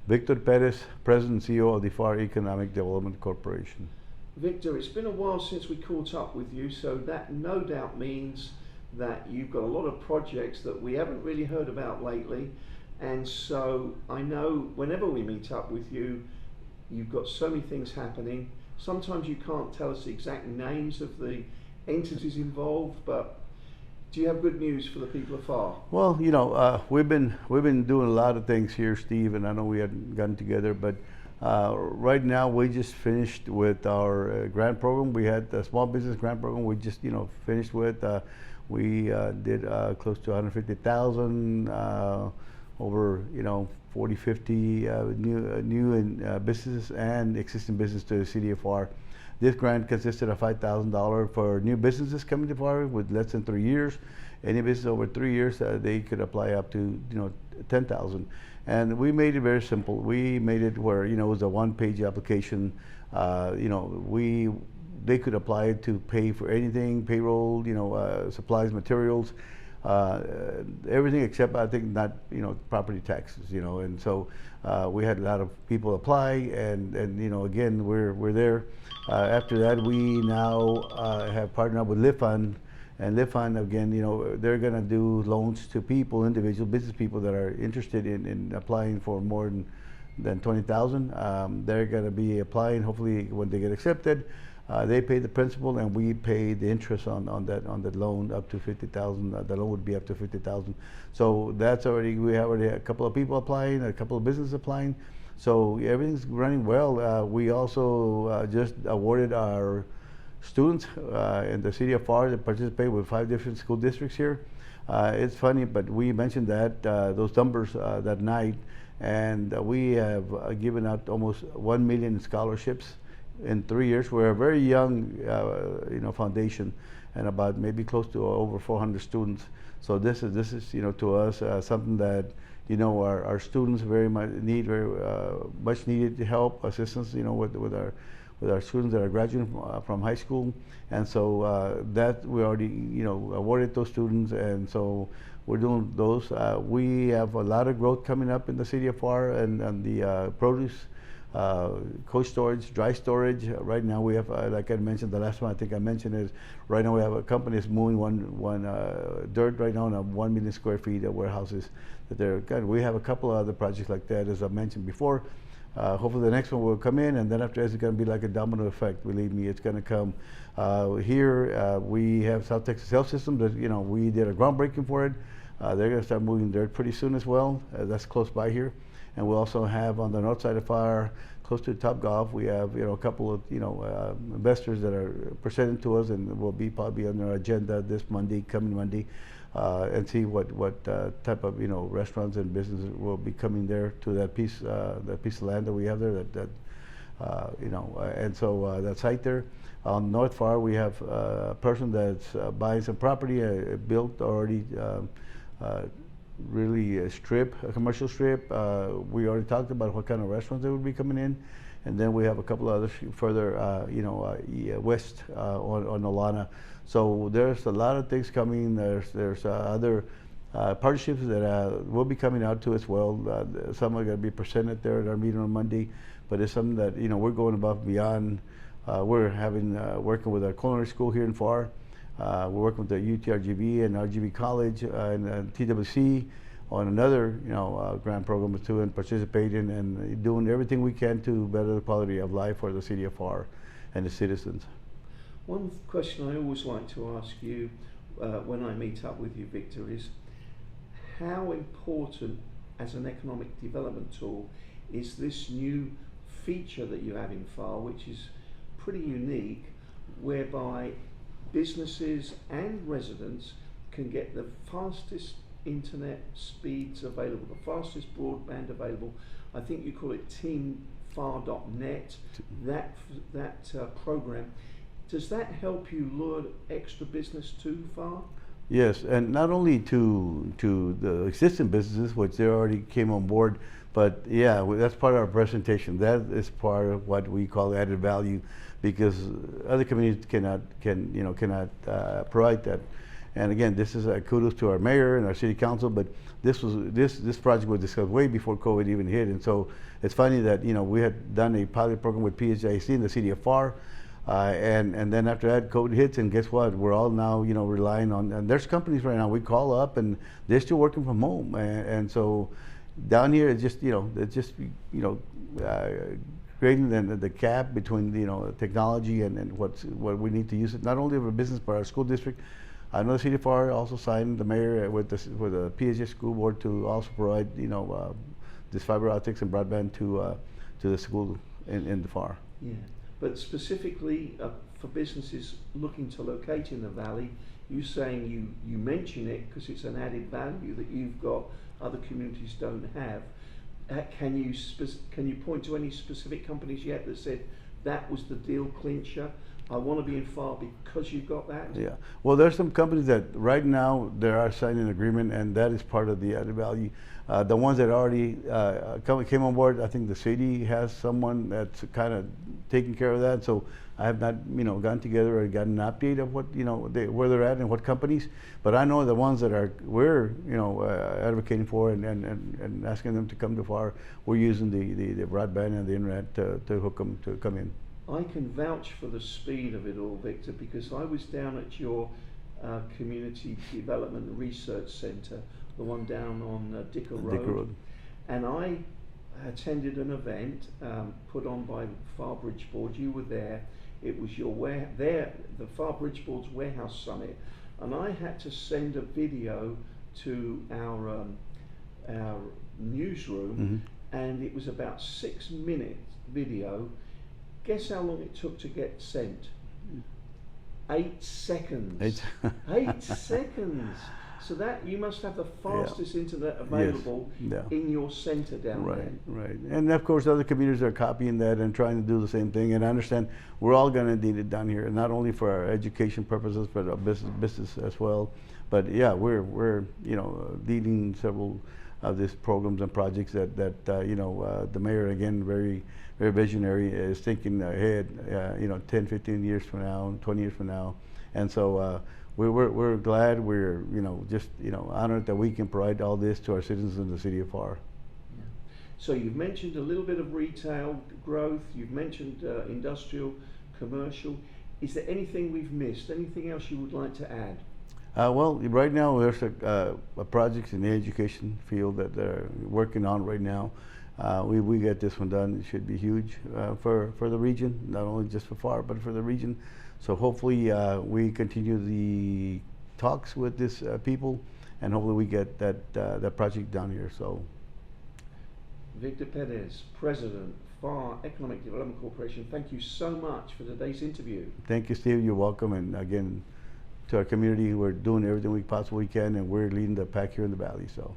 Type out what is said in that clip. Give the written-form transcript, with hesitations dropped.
Victor Perez, President and CEO of the Pharr Economic Development Corporation. Victor, it's been a while since we caught up with you, so that no doubt means that you've got a lot of projects that we haven't really heard about lately. And so I know whenever we meet up with you, you've got so many things happening. Sometimes you can't tell us the exact names of the entities involved, but do you have good news for the people of Pharr? Well, we've been doing a lot of things here, Steve, and I know we hadn't gotten together, but right now we just finished with our grant program. We had the small business grant program. We just finished with. We did close to 150,000 over 40, 50 new businesses and existing business to the city of Pharr. This grant consisted of $5,000 for new businesses coming to Pharr with less than 3 years. Any business over 3 years, they could apply up to 10,000. And we made it very simple. We made it where it was a one-page application. They could apply it to pay for anything, payroll, supplies, materials, everything except I think not property taxes, and so we had a lot of people apply, and again we're there. After that, we now have partnered up with LiftFund, and LiftFund again, they're going to do loans to people, individual business people that are interested in applying for more than 20,000. They're going to be applying. Hopefully, when they get accepted, they pay the principal, and we pay the interest on that loan up to 50,000. The loan would be up to 50,000. So that's we have already a couple of people applying, a couple of businesses applying. So everything's running well. We also just awarded our students in the city of Pharr that participate with 5 different school districts here. It's funny, but we mentioned that those numbers that night, and we have given out almost 1 million scholarships in 3 years. We're a very young foundation, and about maybe close to over 400 students. So this is to us something that our students very much need, very much needed help, assistance, with our students that are graduating from high school. And so that we already awarded those students, and so we're doing those. We have a lot of growth coming up in the city of Pharr, and the produce, cold storage, dry storage. Right now we have, like I mentioned, the last one I think I mentioned is, right now we have a company that's moving one dirt right now in 1 million square feet of warehouses that they're got. We have a couple of other projects like that, as I mentioned before. Hopefully the next one will come in, and then after it's going to be like a domino effect. Believe me, it's going to come. Here we have South Texas Health System that we did a groundbreaking for it. They're going to start moving dirt pretty soon as well. That's close by here. And we also have on the north side of Pharr, close to Top Golf, we have a couple of investors that are presenting to us, and will be probably on our agenda this coming Monday, and see what type of restaurants and businesses will be coming there to that piece of land that we have there. And so that site there on North Pharr, we have a person that's buying some property, built already. Really a commercial strip. We already talked about what kind of restaurants they would be coming in, and then we have a couple of others further, west on Olana. So there's a lot of things coming. There's other partnerships that will be coming out to as well. Some are going to be presented there at our meeting on Monday, but it's something that we're going above and beyond. We're working with our culinary school here in Pharr. We're working with the UTRGV and RGV College and TWC on another grant program too, and participating and doing everything we can to better the quality of life for the city of Pharr and the citizens. One question I always like to ask you when I meet up with you, Victor, is how important as an economic development tool is this new feature that you have in Pharr, which is pretty unique, whereby businesses and residents can get the fastest internet speeds available, the fastest broadband available. I think you call it teampharr.net, that program. Does that help you lure extra business to Pharr? Yes, and not only to the existing businesses, which they already came on board, but yeah, that's part of our presentation. That is part of what we call added value, because other communities cannot provide that. And again, this is kudos to our mayor and our city council, but this project was discussed way before COVID even hit. And so it's funny that, you know, we had done a pilot program with PHIC in the city of Pharr, and then after that COVID hits, and guess what? We're all now, you know, relying on, and there's companies right now we call up and they're still working from home. And so down here, it's just, you know, creating the gap between, you know, technology and what we need to use it, not only for business, but our school district. I know the city of Pharr also signed the mayor with the PHS school board to also provide, you know, this fiber optics and broadband to the school in the Pharr. Yeah, but specifically for businesses looking to locate in the valley, you're saying you mention it because it's an added value that you've got other communities don't have. Can you point to any specific companies yet that said that was the deal clincher? I want to be in Pharr because you've got that? Yeah. Well, there's some companies that right now they are signing an agreement, and that is part of the added value. The ones that already came on board, I think the city has someone that's kind of taking care of that. So I have not, you know, gotten together or gotten an update of what, you know, where they're at and what companies. But I know the ones that we're, you know, advocating for and asking them to come to Pharr. We're using the broadband and the internet to hook them to come in. I can vouch for the speed of it all, Victor, because I was down at your Community Development Research Centre, the one down on Dicker Road. And I attended an event put on by Pharr Bridge Board. You were there. It was the Pharr Bridge Board's Warehouse Summit, and I had to send a video to our newsroom, and it was about 6 minutes video. Guess how long it took to get sent? 8 seconds. 8 seconds. So that you must have the fastest internet available in your centre down there. Right. And of course, other communities are copying that and trying to do the same thing. And I understand we're all going to need it down here, not only for our education purposes, but our business as well. But yeah, we're you know, leading several of these programs and projects that you know, the mayor, again, very visionary, is thinking ahead, you know, 10, 15 years from now, 20 years from now. And so we're glad, we're, you know, just, you know, honored that we can provide all this to our citizens in the city of Pharr. Yeah. So you've mentioned a little bit of retail growth, you've mentioned industrial, commercial. Is there anything we've missed? Anything else you would like to add? Well, right now there's a project in the education field that they're working on right now. We get this one done. It should be huge for the region, not only just for Pharr, but for the region. So hopefully we continue the talks with this people, and hopefully we get that project down here. So, Victor Perez, President, Pharr Economic Development Corporation, thank you so much for today's interview. Thank you, Steve. You're welcome. And again, to our community, we're doing everything we possibly can, and we're leading the pack here in the valley. So.